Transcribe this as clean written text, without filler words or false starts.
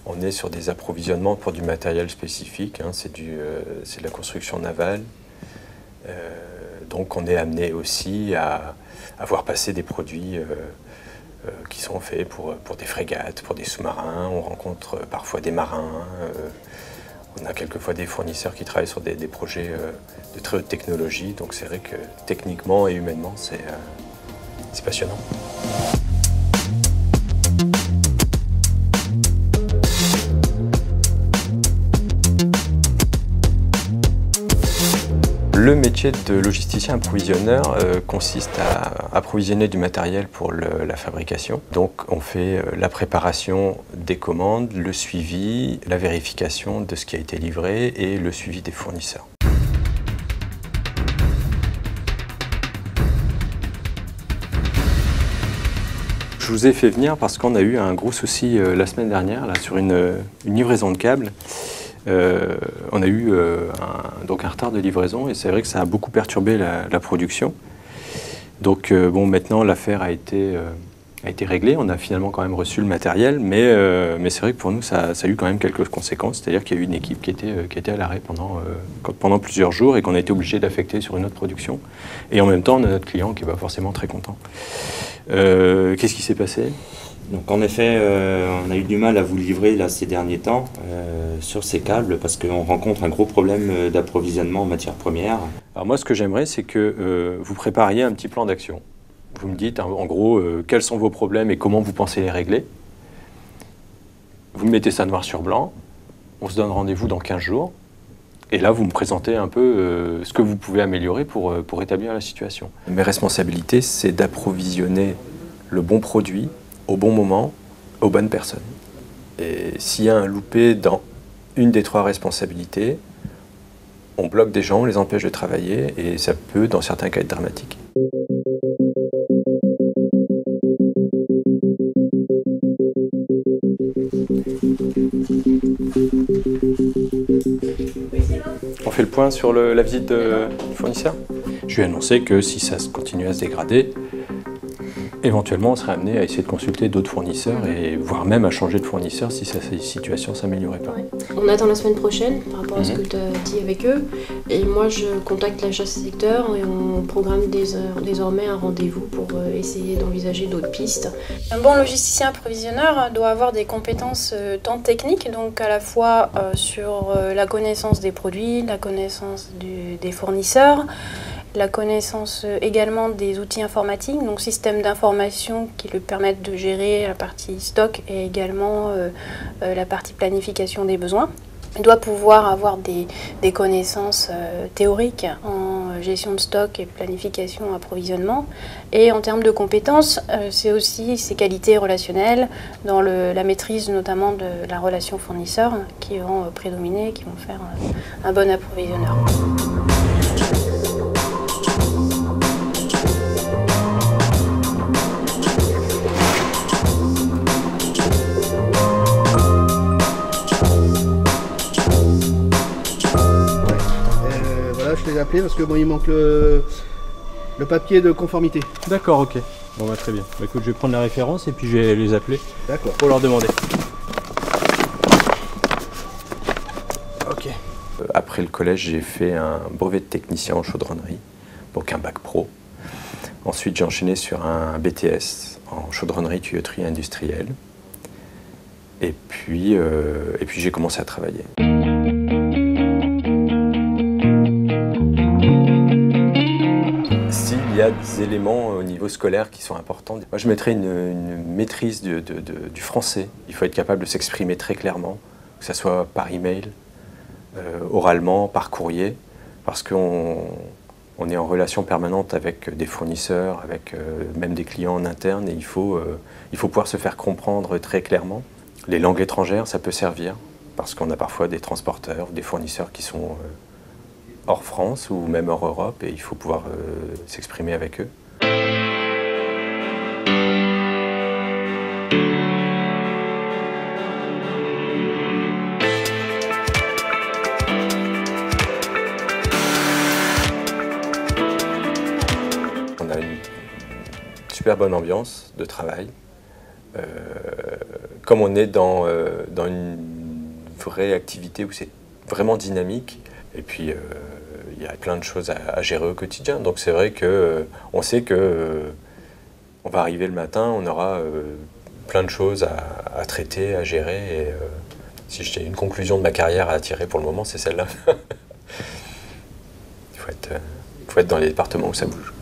On est sur des approvisionnements pour du matériel spécifique, hein, c'est de la construction navale. Donc on est amené aussi à voir passer des produits qui sont faits pour des frégates, pour des sous-marins. On rencontre parfois des marins. On a quelquefois des fournisseurs qui travaillent sur des projets de très haute technologie. Donc c'est vrai que techniquement et humainement, c'est passionnant. Le métier de logisticien approvisionneur consiste à approvisionner du matériel pour la fabrication. Donc on fait la préparation des commandes, le suivi, la vérification de ce qui a été livré et le suivi des fournisseurs. Je vous ai fait venir parce qu'on a eu un gros souci la semaine dernière là, sur une livraison de câbles. On a eu donc un retard de livraison et c'est vrai que ça a beaucoup perturbé la production. Donc bon, maintenant l'affaire a été réglée, on a finalement quand même reçu le matériel, mais c'est vrai que pour nous ça a eu quand même quelques conséquences, c'est-à-dire qu'il y a eu une équipe qui était à l'arrêt pendant plusieurs jours et qu'on a été obligé d'affecter sur une autre production. Et en même temps on a notre client qui n'est pas forcément très content. Qu'est-ce qui s'est passé ? Donc en effet, on a eu du mal à vous livrer là, ces derniers temps sur ces câbles parce qu'on rencontre un gros problème d'approvisionnement en matières premières. Alors moi ce que j'aimerais c'est que vous prépariez un petit plan d'action. Vous me dites en gros quels sont vos problèmes et comment vous pensez les régler. Vous me mettez ça noir sur blanc, on se donne rendez-vous dans 15 jours et là vous me présentez un peu ce que vous pouvez améliorer pour établir la situation. Mes responsabilités c'est d'approvisionner le bon produit au bon moment, aux bonnes personnes. Et s'il y a un loupé dans une des 3 responsabilités, on bloque des gens, on les empêche de travailler et ça peut, dans certains cas, être dramatique. On fait le point sur la visite du fournisseur. Je lui ai annoncé que si ça continue à se dégrader, éventuellement, on serait amené à essayer de consulter d'autres fournisseurs et voire même à changer de fournisseur si sa situation ne s'améliorait pas. Ouais. On attend la semaine prochaine par rapport à ce que tu as dit avec eux. Et moi, je contacte l'achat secteur et on programme désormais un rendez-vous pour essayer d'envisager d'autres pistes. Un bon logisticien approvisionneur doit avoir des compétences tant techniques, donc à la fois sur la connaissance des produits, la connaissance des fournisseurs, la connaissance également des outils informatiques, donc systèmes d'information qui lui permettent de gérer la partie stock et également la partie planification des besoins. Il doit pouvoir avoir des connaissances théoriques en gestion de stock et planification approvisionnement. Et en termes de compétences, c'est aussi ses qualités relationnelles dans la maîtrise notamment de la relation fournisseur qui vont prédominer, qui vont faire un bon approvisionneur. Je les ai appelés parce que bon, il manque le papier de conformité. D'accord, ok. Bon bah très bien. Bah, écoute, je vais prendre la référence et puis je vais les appeler. D'accord. Pour leur demander. Ok. Après le collège, j'ai fait un brevet de technicien en chaudronnerie, donc un bac pro. Ensuite, j'ai enchaîné sur un BTS en chaudronnerie, tuyauterie industrielle. Et puis j'ai commencé à travailler. Il y a des éléments au niveau scolaire qui sont importants. Moi, je mettrais une maîtrise du français. Il faut être capable de s'exprimer très clairement, que ce soit par email, oralement, par courrier, parce qu'on est en relation permanente avec des fournisseurs, avec même des clients en interne, et il faut pouvoir se faire comprendre très clairement. Les langues étrangères, ça peut servir, parce qu'on a parfois des transporteurs, des fournisseurs qui sont hors France ou même hors Europe et il faut pouvoir s'exprimer avec eux. On a une super bonne ambiance de travail, comme on est dans une vraie activité où c'est vraiment dynamique, et puis il y a plein de choses à gérer au quotidien. Donc c'est vrai que on sait que on va arriver le matin, on aura plein de choses à traiter, à gérer. Et si j'ai une conclusion de ma carrière à tirer pour le moment, c'est celle-là. Il faut être dans les départements où ça bouge.